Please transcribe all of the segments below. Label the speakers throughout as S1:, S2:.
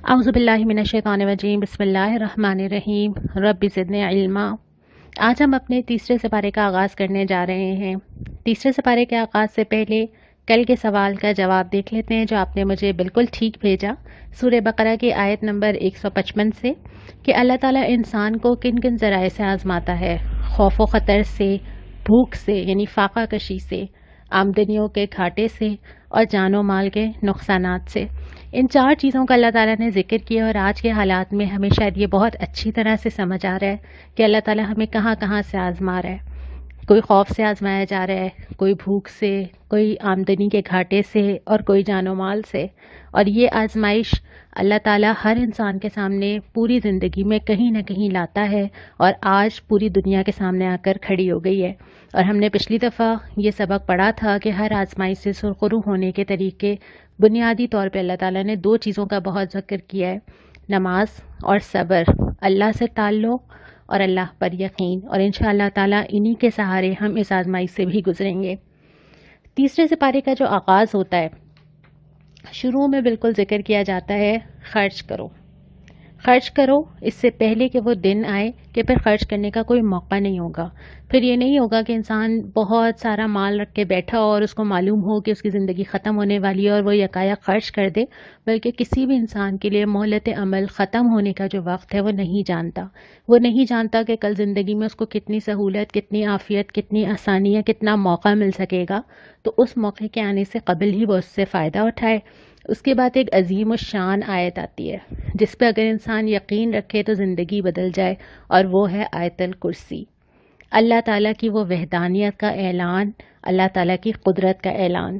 S1: اعوذ باللہ من الشیطان الرجیم بسم اللہ الرحمن الرحیم رب زدنی علما۔ آج ہم اپنے تیسرے سپارے کا آغاز کرنے جا رہے ہیں۔ تیسرے سپارے کے آغاز سے پہلے کل کے سوال کا جواب دیکھ لیتے ہیں جو آپ نے مجھے بالکل ٹھیک بھیجا سورہ بقرہ کی آیت نمبر 155 سے، کہ اللہ تعالیٰ انسان کو کن کن ذرائع سے آزماتا ہے، خوف و خطر سے، بھوک سے یعنی فاقہ کشی سے، آمدنیوں کے گھاٹے سے اور جان و مال کے نقصانات سے۔ ان چار چیزوں کا اللہ تعالیٰ نے ذکر کیا اور آج کے حالات میں ہمیں شاید یہ بہت اچھی طرح سے سمجھ آ رہا ہے کہ اللہ تعالیٰ ہمیں کہاں کہاں سے آزما رہا ہے۔ کوئی خوف سے آزمایا جا رہا ہے، کوئی بھوک سے، کوئی آمدنی کے گھاٹے سے اور کوئی جان و مال سے۔ اور یہ آزمائش اللہ تعالیٰ ہر انسان کے سامنے پوری زندگی میں کہیں نہ کہیں لاتا ہے اور آج پوری دنیا کے سامنے آ کر کھڑی ہو گئی ہے۔ اور ہم نے پچھلی دفعہ یہ سبق پڑھا تھا کہ ہر آزمائش سے سرخرو ہونے کے طریقے بنیادی طور پہ اللہ تعالیٰ نے دو چیزوں کا بہت ذکر کیا ہے، نماز اور صبر، اللہ سے تعلق اور اللہ پر یقین، اور انشاءاللہ تعالیٰ انہی کے سہارے ہم اس آزمائش سے بھی گزریں گے۔ تیسرے سپارے کا جو آغاز ہوتا ہے، شروع میں بالکل ذکر کیا جاتا ہے خرچ کرو، خرچ کرو، اس سے پہلے کہ وہ دن آئے کہ پھر خرچ کرنے کا کوئی موقع نہیں ہوگا۔ پھر یہ نہیں ہوگا کہ انسان بہت سارا مال رکھ کے بیٹھا اور اس کو معلوم ہو کہ اس کی زندگی ختم ہونے والی ہے اور وہ یکایک خرچ کر دے، بلکہ کسی بھی انسان کے لیے مہلت عمل ختم ہونے کا جو وقت ہے وہ نہیں جانتا۔ وہ نہیں جانتا کہ کل زندگی میں اس کو کتنی سہولت، کتنی عافیت، کتنی آسانی ہے، کتنا موقع مل سکے گا، تو اس موقع کے آنے سے قبل ہی وہ اس سے فائدہ اٹھائے۔ اس کے بعد ایک عظیم الشان آیت آتی ہے جس پہ اگر انسان یقین رکھے تو زندگی بدل جائے، اور وہ ہے آیت الکرسی۔ اللہ تعالیٰ کی وہ وحدانیت کا اعلان، اللہ تعالیٰ کی قدرت کا اعلان،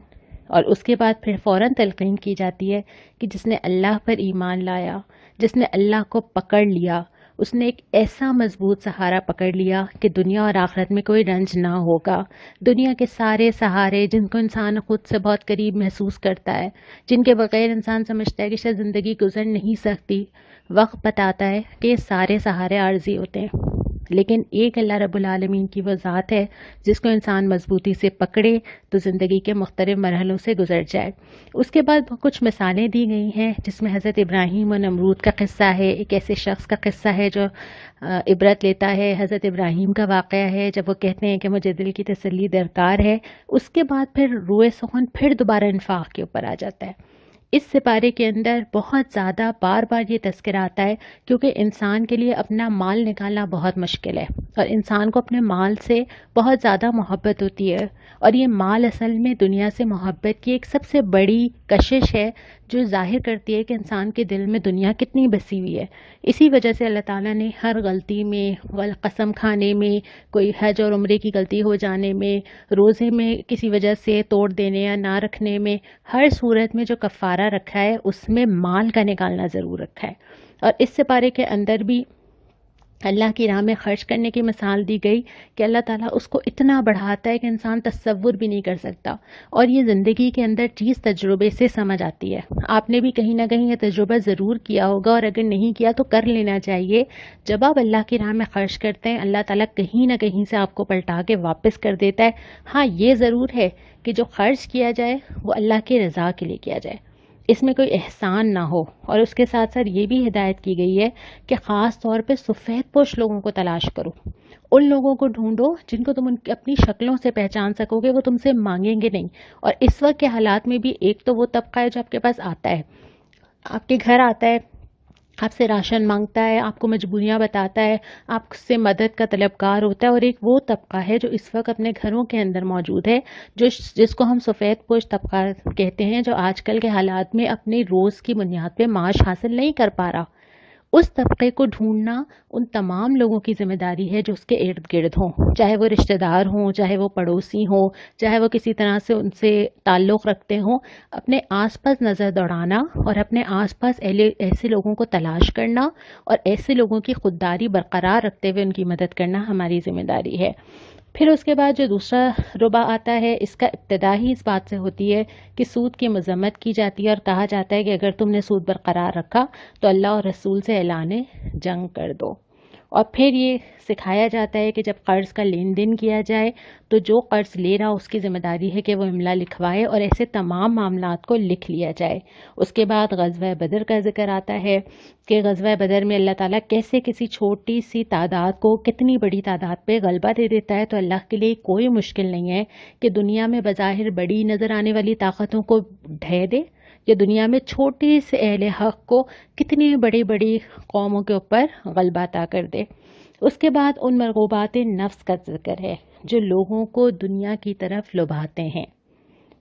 S1: اور اس کے بعد پھر فوراً تلقین کی جاتی ہے کہ جس نے اللہ پر ایمان لایا، جس نے اللہ کو پکڑ لیا، اس نے ایک ایسا مضبوط سہارا پکڑ لیا کہ دنیا اور آخرت میں کوئی رنج نہ ہوگا۔ دنیا کے سارے سہارے جن کو انسان خود سے بہت قریب محسوس کرتا ہے، جن کے بغیر انسان سمجھتا ہے کہ شاید زندگی گزر نہیں سکتی، وقت بتاتا ہے کہ یہ سارے سہارے عارضی ہوتے ہیں، لیکن ایک اللہ رب العالمین کی وہ ذات ہے جس کو انسان مضبوطی سے پکڑے تو زندگی کے مختلف مرحلوں سے گزر جائے۔ اس کے بعد کچھ مثالیں دی گئی ہیں جس میں حضرت ابراہیم و نمرود کا قصہ ہے، ایک ایسے شخص کا قصہ ہے جو عبرت لیتا ہے، حضرت ابراہیم کا واقعہ ہے جب وہ کہتے ہیں کہ مجھے دل کی تسلی درکار ہے۔ اس کے بعد پھر روئے سخن پھر دوبارہ انفاق کے اوپر آ جاتا ہے۔ اس سپارے کے اندر بہت زیادہ بار بار یہ تذکرہ آتا ہے کیونکہ انسان کے لیے اپنا مال نکالنا بہت مشکل ہے اور انسان کو اپنے مال سے بہت زیادہ محبت ہوتی ہے، اور یہ مال اصل میں دنیا سے محبت کی ایک سب سے بڑی کشش ہے جو ظاہر کرتی ہے کہ انسان کے دل میں دنیا کتنی بسی ہوئی ہے۔ اسی وجہ سے اللہ تعالیٰ نے ہر غلطی میں، قسم کھانے میں، کوئی حج اور عمرے کی غلطی ہو جانے میں، روزے میں کسی وجہ سے توڑ دینے یا نہ رکھنے میں، ہر صورت میں جو کفارہ رکھا ہے اس میں مال کا نکالنا ضرور رکھا ہے۔ اور اس سپارے کے اندر بھی اللہ کی راہ میں خرچ کرنے کی مثال دی گئی کہ اللہ تعالیٰ اس کو اتنا بڑھاتا ہے کہ انسان تصور بھی نہیں کر سکتا، اور یہ زندگی کے اندر چیز تجربے سے سمجھ آتی ہے۔ آپ نے بھی کہیں نہ کہیں یہ تجربہ ضرور کیا ہوگا، اور اگر نہیں کیا تو کر لینا چاہیے۔ جب آپ اللہ کی راہ میں خرچ کرتے ہیں اللہ تعالیٰ کہیں نہ کہیں سے آپ کو پلٹا کے واپس کر دیتا ہے۔ ہاں یہ ضرور ہے کہ جو خرچ کیا جائے وہ اللہ کی رضا کے لیے کیا جائے، اس میں کوئی احسان نہ ہو، اور اس کے ساتھ ساتھ یہ بھی ہدایت کی گئی ہے کہ خاص طور پہ سفید پوش لوگوں کو تلاش کرو، ان لوگوں کو ڈھونڈو جن کو تم اپنی شکلوں سے پہچان سکو گے، وہ تم سے مانگیں گے نہیں۔ اور اس وقت کے حالات میں بھی ایک تو وہ طبقہ ہے جو آپ کے پاس آتا ہے، آپ کے گھر آتا ہے، آپ سے راشن مانگتا ہے، آپ کو مجبوریاں بتاتا ہے، آپ سے مدد کا طلبگار ہوتا ہے، اور ایک وہ طبقہ ہے جو اس وقت اپنے گھروں کے اندر موجود ہے، جس کو ہم سفید پوش طبقہ کہتے ہیں، جو آج کل کے حالات میں اپنے روز کی بنیاد پہ معاش حاصل نہیں کر پا رہا۔ اس طبقے کو ڈھونڈنا ان تمام لوگوں کی ذمہ داری ہے جو اس کے ارد گرد ہوں، چاہے وہ رشتہ دار ہوں، چاہے وہ پڑوسی ہوں، چاہے وہ کسی طرح سے ان سے تعلق رکھتے ہوں۔ اپنے آس پاس نظر دوڑانا اور اپنے آس پاس ایسے لوگوں کو تلاش کرنا اور ایسے لوگوں کی خودداری برقرار رکھتے ہوئے ان کی مدد کرنا ہماری ذمہ داری ہے۔ پھر اس کے بعد جو دوسرا ربع آتا ہے، اس کا ابتدا ہی اس بات سے ہوتی ہے کہ سود کی مذمت کی جاتی ہے اور کہا جاتا ہے کہ اگر تم نے سود برقرار رکھا تو اللہ اور رسول سے اعلان جنگ کر دو۔ اور پھر یہ سکھایا جاتا ہے کہ جب قرض کا لین دین کیا جائے تو جو قرض لے رہا اس کی ذمہ داری ہے کہ وہ املا لکھوائے اور ایسے تمام معاملات کو لکھ لیا جائے۔ اس کے بعد غزوہ بدر کا ذکر آتا ہے کہ غزوہ بدر میں اللہ تعالیٰ کیسے کسی چھوٹی سی تعداد کو کتنی بڑی تعداد پہ غلبہ دے دیتا ہے۔ تو اللہ کے لیے کوئی مشکل نہیں ہے کہ دنیا میں بظاہر بڑی نظر آنے والی طاقتوں کو ڈھہ دے، یا دنیا میں چھوٹی سے اہل حق کو کتنی بڑی بڑی قوموں کے اوپر غلبہ عطا کر دے۔ اس کے بعد ان مرغوبات نفس کا ذکر ہے جو لوگوں کو دنیا کی طرف لبھاتے ہیں،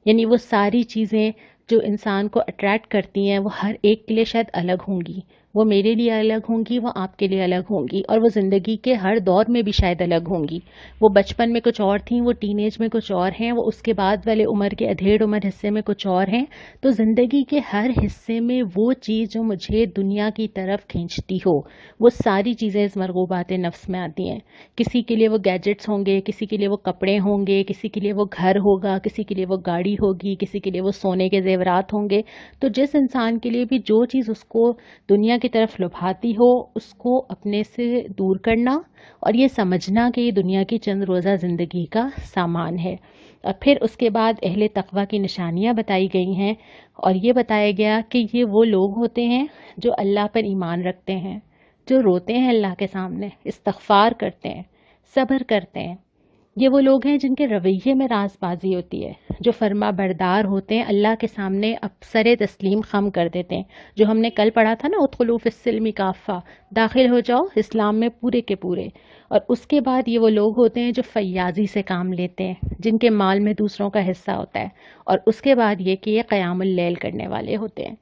S1: یعنی وہ ساری چیزیں جو انسان کو اٹریکٹ کرتی ہیں وہ ہر ایک کے لیے شاید الگ ہوں گی، وہ میرے لیے الگ ہوں گی، وہ آپ کے لیے الگ ہوں گی، اور وہ زندگی کے ہر دور میں بھی شاید الگ ہوں گی۔ وہ بچپن میں کچھ اور تھیں، وہ ٹین ایج میں کچھ اور ہیں، وہ اس کے بعد والے عمر کے ادھیڑ عمر حصے میں کچھ اور ہیں۔ تو زندگی کے ہر حصے میں وہ چیز جو مجھے دنیا کی طرف کھینچتی ہو، وہ ساری چیزیں اس مرغوبات نفس میں آتی ہیں۔ کسی کے لیے وہ گیجٹس ہوں گے، کسی کے لیے وہ کپڑے ہوں گے، کسی کے لیے وہ گھر ہوگا، کسی کے لیے وہ گاڑی ہوگی، کسی کے لیے وہ سونے کے زیورات ہوں گے۔ تو جس انسان کے لیے بھی جو چیز اس کو دنیا کی طرف لبھاتی ہو، اس کو اپنے سے دور کرنا اور یہ سمجھنا کہ یہ دنیا کی چند روزہ زندگی کا سامان ہے۔ اور پھر اس کے بعد اہل تقویٰ کی نشانیاں بتائی گئی ہیں، اور یہ بتایا گیا کہ یہ وہ لوگ ہوتے ہیں جو اللہ پر ایمان رکھتے ہیں، جو روتے ہیں اللہ کے سامنے، استغفار کرتے ہیں، صبر کرتے ہیں۔ یہ وہ لوگ ہیں جن کے رویے میں راز بازی ہوتی ہے، جو فرما بردار ہوتے ہیں، اللہ کے سامنے سر تسلیم خم کر دیتے ہیں، جو ہم نے کل پڑھا تھا نا، ادخلوا فی السلم کافہ، داخل ہو جاؤ اسلام میں پورے کے پورے۔ اور اس کے بعد یہ وہ لوگ ہوتے ہیں جو فیاضی سے کام لیتے ہیں، جن کے مال میں دوسروں کا حصہ ہوتا ہے، اور اس کے بعد یہ کہ یہ قیام اللیل کرنے والے ہوتے ہیں۔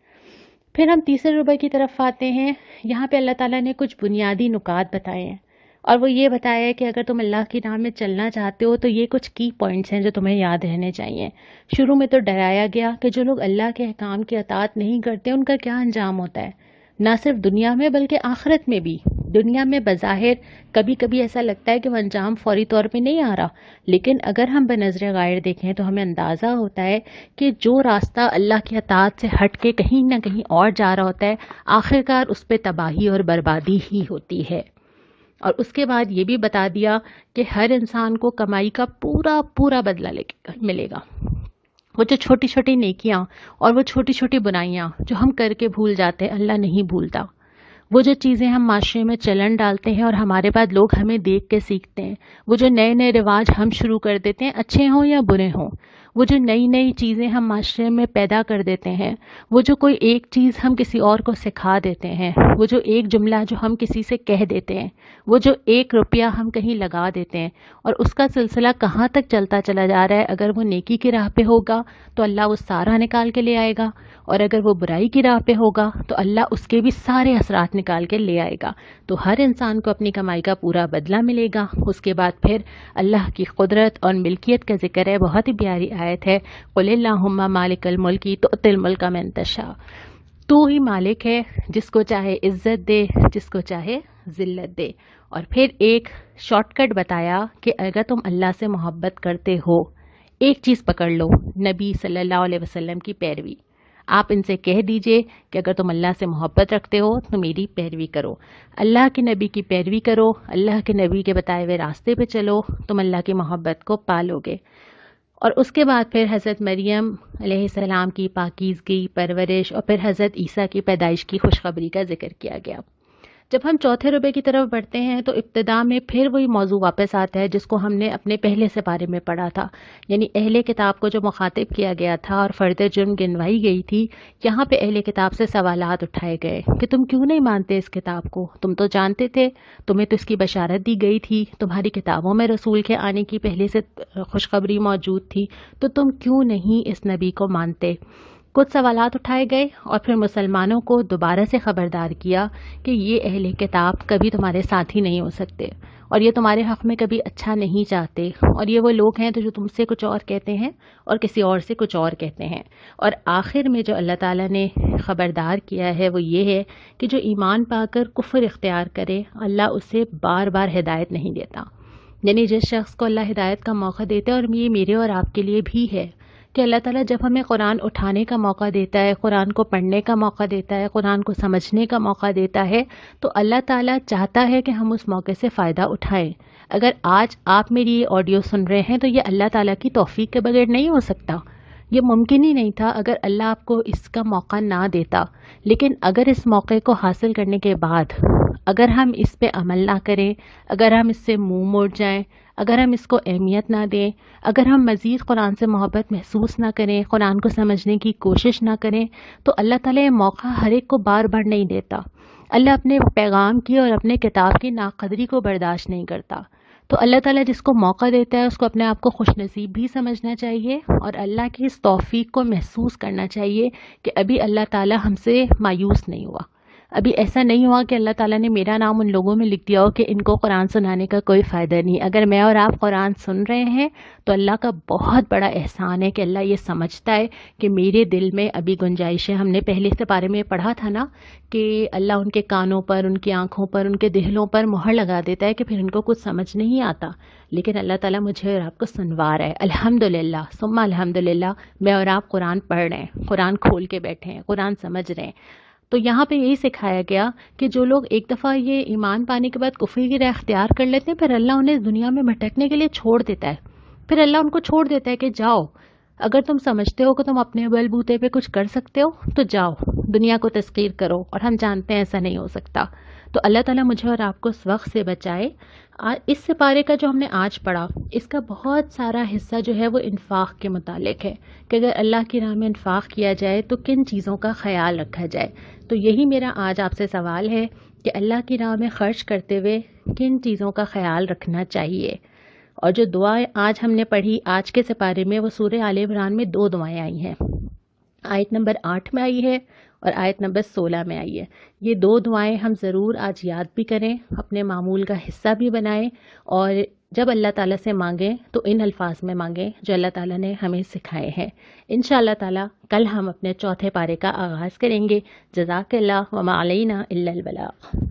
S1: پھر ہم تیسرے ربع کی طرف آتے ہیں۔ یہاں پہ اللہ تعالیٰ نے کچھ بنیادی نکات بتائے ہیں، اور وہ یہ بتایا ہے کہ اگر تم اللہ کی راہ میں چلنا چاہتے ہو تو یہ کچھ کی پوائنٹس ہیں جو تمہیں یاد رہنے چاہیے۔ شروع میں تو ڈرایا گیا کہ جو لوگ اللہ کے احکام کی اطاعت نہیں کرتے ان کا کیا انجام ہوتا ہے، نہ صرف دنیا میں بلکہ آخرت میں بھی۔ دنیا میں بظاہر کبھی کبھی ایسا لگتا ہے کہ وہ انجام فوری طور پہ نہیں آ رہا، لیکن اگر ہم بنظر غائر دیکھیں تو ہمیں اندازہ ہوتا ہے کہ جو راستہ اللہ کی اطاعت سے ہٹ کے کہیں نہ کہیں اور جا رہا ہوتا ہے، آخرکار اس پہ تباہی اور بربادی ہی ہوتی ہے۔ اور اس کے بعد یہ بھی بتا دیا کہ ہر انسان کو کمائی کا پورا پورا بدلہ ملے گا۔ وہ جو چھوٹی چھوٹی نیکیاں اور وہ چھوٹی چھوٹی بنائیاں جو ہم کر کے بھول جاتے ہیں، اللہ نہیں بھولتا۔ وہ جو چیزیں ہم معاشرے میں چلن ڈالتے ہیں اور ہمارے بعد لوگ ہمیں دیکھ کے سیکھتے ہیں، وہ جو نئے نئے رواج ہم شروع کر دیتے ہیں، اچھے ہوں یا برے ہوں، وہ جو نئی نئی چیزیں ہم معاشرے میں پیدا کر دیتے ہیں، وہ جو کوئی ایک چیز ہم کسی اور کو سکھا دیتے ہیں، وہ جو ایک جملہ جو ہم کسی سے کہہ دیتے ہیں، وہ جو 1 روپیہ ہم کہیں لگا دیتے ہیں، اور اس کا سلسلہ کہاں تک چلتا چلا جا رہا ہے، اگر وہ نیکی کی راہ پہ ہوگا تو اللہ وہ سارا نکال کے لے آئے گا، اور اگر وہ برائی کی راہ پہ ہوگا تو اللہ اس کے بھی سارے اثرات نکال کے لے آئے گا۔ تو ہر انسان کو اپنی کمائی کا پورا بدلہ ملے گا۔ اس کے بعد پھر اللہ کی قدرت اور ملکیت کا ذکر ہے، بہت ہی پیاری آیت ہے، قل اللہم مالک الملک تؤتی الملک من تشاء، تو ہی مالک ہے، جس کو چاہے عزت دے، جس کو چاہے ذلت دے۔ اور پھر ایک شارٹ کٹ بتایا کہ اگر تم اللہ سے محبت کرتے ہو، ایک چیز پکڑ لو، نبی صلی اللہ علیہ وسلم کی پیروی۔ آپ ان سے کہہ دیجئے کہ اگر تم اللہ سے محبت رکھتے ہو تو میری پیروی کرو، اللہ کے نبی کی پیروی کرو، اللہ کے نبی کے بتائے ہوئے راستے پہ چلو، تم اللہ کی محبت کو پالو گے۔ اور اس کے بعد پھر حضرت مریم علیہ السلام کی پاکیزگی، پرورش، اور پھر حضرت عیسیٰ کی پیدائش کی خوشخبری کا ذکر کیا گیا۔ جب ہم چوتھے ربع کی طرف بڑھتے ہیں تو ابتدا میں پھر وہی موضوع واپس آتا ہے جس کو ہم نے اپنے پہلے سپارے میں پڑھا تھا، یعنی اہل کتاب کو جو مخاطب کیا گیا تھا اور فرد جرم گنوائی گئی تھی، یہاں پہ اہل کتاب سے سوالات اٹھائے گئے کہ تم کیوں نہیں مانتے اس کتاب کو، تم تو جانتے تھے، تمہیں تو اس کی بشارت دی گئی تھی، تمہاری کتابوں میں رسول کے آنے کی پہلے سے خوشخبری موجود تھی، تو تم کیوں نہیں اس نبی کو مانتے۔ کچھ سوالات اٹھائے گئے اور پھر مسلمانوں کو دوبارہ سے خبردار کیا کہ یہ اہل کتاب کبھی تمہارے ساتھی نہیں ہو سکتے، اور یہ تمہارے حق میں کبھی اچھا نہیں چاہتے، اور یہ وہ لوگ ہیں جو تم سے کچھ اور کہتے ہیں اور کسی اور سے کچھ اور کہتے ہیں۔ اور آخر میں جو اللہ تعالیٰ نے خبردار کیا ہے وہ یہ ہے کہ جو ایمان پا کر کفر اختیار کرے، اللہ اسے بار بار ہدایت نہیں دیتا۔ یعنی جس شخص کو اللہ ہدایت کا موقع دیتا ہے، اور یہ میرے اور آپ کے لیے بھی ہے کہ اللہ تعالیٰ جب ہمیں قرآن اٹھانے کا موقع دیتا ہے، قرآن کو پڑھنے کا موقع دیتا ہے، قرآن کو سمجھنے کا موقع دیتا ہے، تو اللہ تعالیٰ چاہتا ہے کہ ہم اس موقع سے فائدہ اٹھائیں۔ اگر آج آپ میری یہ آڈیو سن رہے ہیں تو یہ اللہ تعالیٰ کی توفیق کے بغیر نہیں ہو سکتا، یہ ممکن ہی نہیں تھا اگر اللہ آپ کو اس کا موقع نہ دیتا۔ لیکن اگر اس موقع کو حاصل کرنے کے بعد اگر ہم اس پہ عمل نہ کریں، اگر ہم اس سے منہ موڑ جائیں، اگر ہم اس کو اہمیت نہ دیں، اگر ہم مزید قرآن سے محبت محسوس نہ کریں، قرآن کو سمجھنے کی کوشش نہ کریں، تو اللہ تعالیٰ یہ موقع ہر ایک کو بار بار نہیں دیتا۔ اللہ اپنے پیغام کی اور اپنے کتاب کی ناقدری کو برداشت نہیں کرتا۔ تو اللہ تعالیٰ جس کو موقع دیتا ہے اس کو اپنے آپ کو خوش نصیب بھی سمجھنا چاہیے، اور اللہ کی اس توفیق کو محسوس کرنا چاہیے کہ ابھی اللہ تعالیٰ ہم سے مایوس نہیں ہوا، ابھی ایسا نہیں ہوا کہ اللہ تعالیٰ نے میرا نام ان لوگوں میں لکھ دیا ہو کہ ان کو قرآن سنانے کا کوئی فائدہ نہیں۔ اگر میں اور آپ قرآن سن رہے ہیں تو اللہ کا بہت بڑا احسان ہے کہ اللہ یہ سمجھتا ہے کہ میرے دل میں ابھی گنجائش ہے۔ ہم نے پہلے سے بارے میں پڑھا تھا نا کہ اللہ ان کے کانوں پر، ان کی آنکھوں پر، ان کے دلوں پر مہر لگا دیتا ہے کہ پھر ان کو کچھ سمجھ نہیں آتا، لیکن اللہ تعالیٰ مجھے اور آپ کو سنوا رہا ہے۔ الحمدللہ ثم الحمدللہ، میں اور آپ قرآن پڑھ رہے ہیں، قرآن کھول کے بیٹھے ہیں، قرآن سمجھ رہے ہیں۔ تو یہاں پہ یہی سکھایا گیا کہ جو لوگ ایک دفعہ یہ ایمان پانے کے بعد کفر کی راہ اختیار کر لیتے ہیں، پھر اللہ انہیں دنیا میں بھٹکنے کے لیے چھوڑ دیتا ہے، پھر اللہ ان کو چھوڑ دیتا ہے کہ جاؤ، اگر تم سمجھتے ہو کہ تم اپنے بل بوتے پہ کچھ کر سکتے ہو تو جاؤ دنیا کو تسخیر کرو، اور ہم جانتے ہیں ایسا نہیں ہو سکتا۔ تو اللہ تعالیٰ مجھے اور آپ کو اس وقت سے بچائے۔ اس سپارے کا جو ہم نے آج پڑھا، اس کا بہت سارا حصہ جو ہے وہ انفاق کے متعلق ہے کہ اگر اللہ کی راہ میں انفاق کیا جائے تو کن چیزوں کا خیال رکھا جائے۔ تو یہی میرا آج آپ سے سوال ہے کہ اللہ کی راہ میں خرچ کرتے ہوئے کن چیزوں کا خیال رکھنا چاہیے۔ اور جو دعا آج ہم نے پڑھی آج کے سپارے میں، وہ سورہ آل عمران میں 2 دعائیں آئی ہیں، آیت نمبر 8 میں آئی ہے اور آیت نمبر 16 میں آئی ہے۔ یہ 2 دعائیں ہم ضرور آج یاد بھی کریں، اپنے معمول کا حصہ بھی بنائیں، اور جب اللہ تعالیٰ سے مانگیں تو ان الفاظ میں مانگیں جو اللہ تعالیٰ نے ہمیں سکھائے ہیں۔ انشاءاللہ تعالیٰ کل ہم اپنے چوتھے پارے کا آغاز کریں گے۔ جزاک اللہ وما علینا الا البلاغ۔